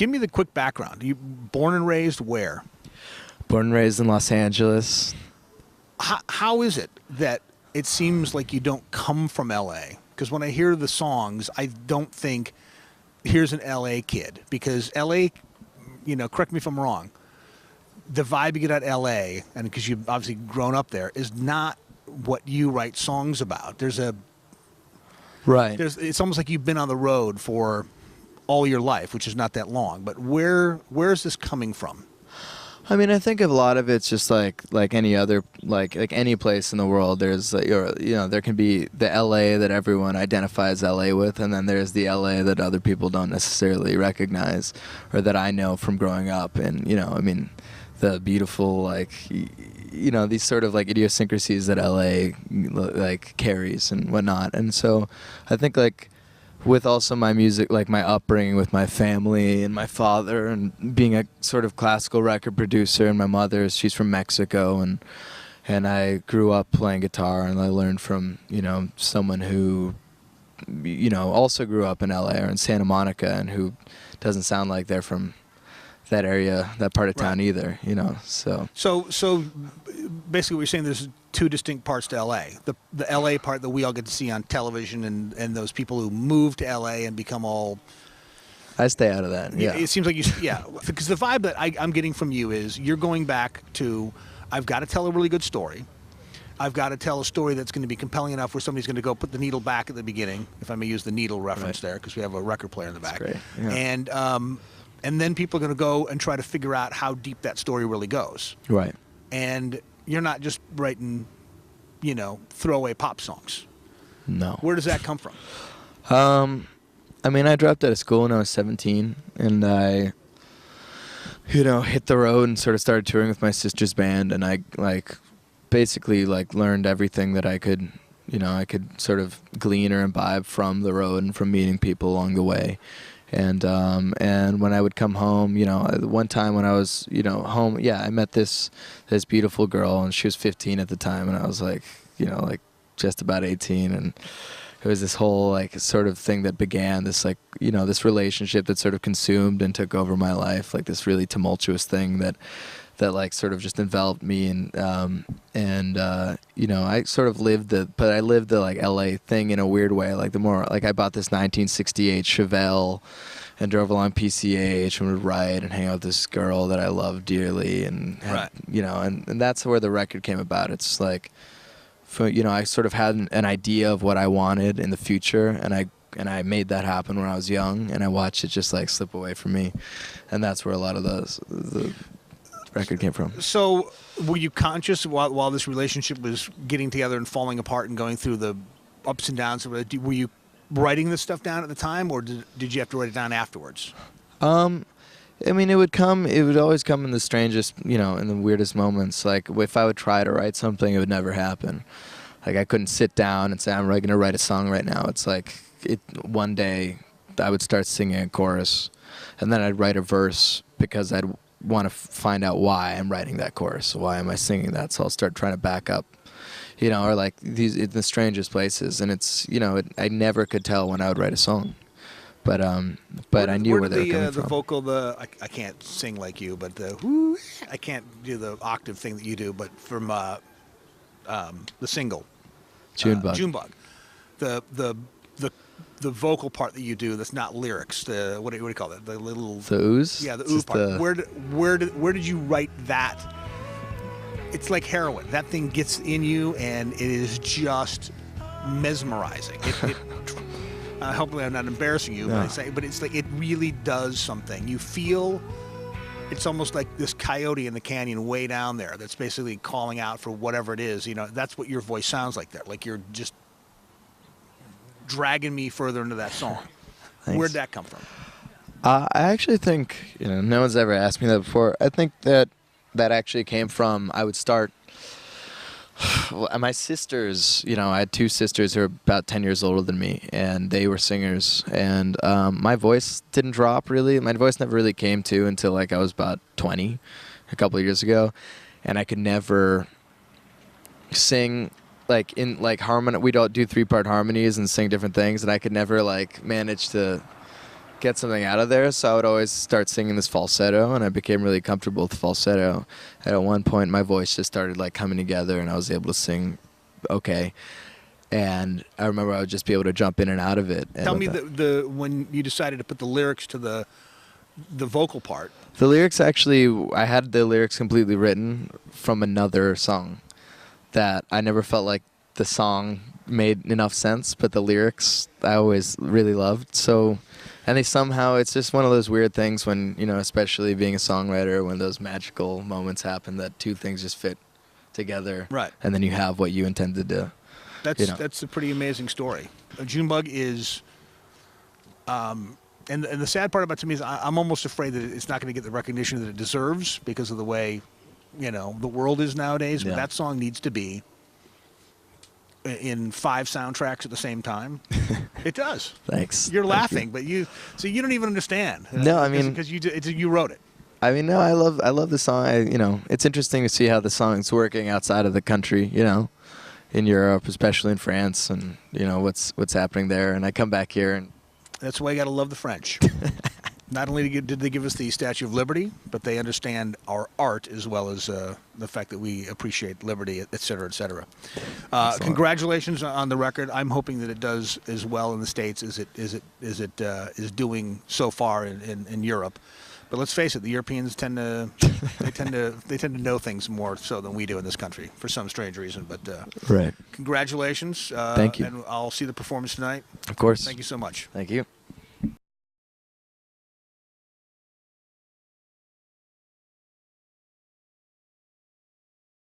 Give me the quick background. You born and raised where? Born and raised in Los Angeles. How is it that it seems like you don't come from L.A.? Because when I hear the songs, I don't think, here's an L.A. kid. Because L.A., correct me if I'm wrong, the vibe you get at L.A., and because you've obviously grown up there, is not what you write songs about. Right. It's almost like you've been on the road for all your life, which is not that long. But where's this coming from? I mean, I think a lot of it's just like any other like any place in the world. There's there can be the LA that everyone identifies LA with, and then there's the LA that other people don't necessarily recognize, or that I know from growing up. And I mean, the beautiful these sort of like idiosyncrasies that LA like carries and whatnot. And so I think with also my music, like my upbringing with my family and my father, and being a sort of classical record producer, and my mother, she's from Mexico, and I grew up playing guitar, and I learned from someone who also grew up in LA or in Santa Monica, and who doesn't sound like they're from that area, that part of town either, so basically what you're saying, there's two distinct parts to LA. The LA part that we all get to see on television, and those people who move to LA and become all... I stay out of that. Yeah, it seems like because the vibe that I'm getting from you is you're going back to, I've got to tell a really good story. I've got to tell a story that's going to be compelling enough where somebody's going to go put the needle back at the beginning, if I may use the needle reference there, because we have a record player in the back. That's great. Yeah. And then people are going to go and try to figure out how deep that story really goes. Right. And you're not just writing, throwaway pop songs. No. Where does that come from? I mean, I dropped out of school when I was 17, and I, hit the road and sort of started touring with my sister's band, and I basically learned everything that I could, I could sort of glean or imbibe from the road and from meeting people along the way. And when I would come home, one time when I was, home, I met this beautiful girl, and she was 15 at the time, and I was just about 18, and it was this whole sort of thing that began this this relationship that sort of consumed and took over my life, this really tumultuous thing that sort of just enveloped me, and I sort of lived the LA thing in a weird way. The more I bought this 1968 Chevelle and drove along PCH and would ride and hang out with this girl that I loved dearly, and had, and that's where the record came about. It's I sort of had an idea of what I wanted in the future, and I made that happen when I was young, and I watched it just slip away from me, and that's where a lot of the record came from. So were you conscious while this relationship was getting together and falling apart and going through the ups and downs, were you writing this stuff down at the time, or did you have to write it down afterwards? I mean, it would always come in the strangest, in the weirdest moments. If I would try to write something, it would never happen. I couldn't sit down and say, I'm really going to write a song right now. It's one day I would start singing a chorus, and then I'd write a verse because I'd want to find out why I'm writing that chorus. Why am I singing that? So I'll start trying to back up, or these in the strangest places. And it's, I never could tell when I would write a song, but I knew where they were coming from. The vocal, I can't sing like you, but I can't do the octave thing that you do, but from the single, Junebug, the vocal part that you do that's not lyrics, what do you call that? The ooze? Yeah, the ooze part. Where did you write that? It's like heroin. That thing gets in you, and it is just mesmerizing. Hopefully I'm not embarrassing you, No. but it's it really does something. You feel it's almost like this coyote in the canyon way down there that's basically calling out for whatever it is. That's what your voice sounds like there. You're just dragging me further into that song. Thanks. Where'd that come from? I actually think, no one's ever asked me that before. I think that actually came from, I would start, my sisters, I had two sisters who were about 10 years older than me, and they were singers, and my voice didn't drop really. My voice never really came to until I was about 20, a couple of years ago, and I could never sing in harmony. We'd all do 3-part harmonies and sing different things, and I could never manage to get something out of there, so I would always start singing this falsetto, and I became really comfortable with falsetto. And at one point, my voice just started like coming together, and I was able to sing okay. And I remember I would just be able to jump in and out of it. And Tell me the when you decided to put the lyrics to the vocal part. The lyrics, actually, I had the lyrics completely written from another song that I never felt like the song made enough sense, but the lyrics I always really loved. So, and they somehow, it's just one of those weird things when, you know, especially being a songwriter, when those magical moments happen that two things just fit together. Right. And then you have what you intended to. That's a pretty amazing story. Junebug is, and the sad part about it to me is I'm almost afraid that it's not going to get the recognition that it deserves because of the way, you know, the world is nowadays. But that song needs to be in 5 soundtracks at the same time. It does. Thanks. You're laughing, but you don't even understand. No, I mean, because you wrote it. I mean, no, I love the song. You know, it's interesting to see how the song's working outside of the country. You know, in Europe, especially in France, and you know what's happening there. And I come back here, and that's why you got to love the French. Not only did they give us the Statue of Liberty, but they understand our art as well as the fact that we appreciate liberty, et cetera, et cetera. Congratulations on the record. I'm hoping that it does as well in the States as it is doing so far in Europe. But let's face it, the Europeans tend to know things more so than we do in this country for some strange reason. But right. Congratulations. Thank you. And I'll see the performance tonight. Of course. Thank you so much. Thank you.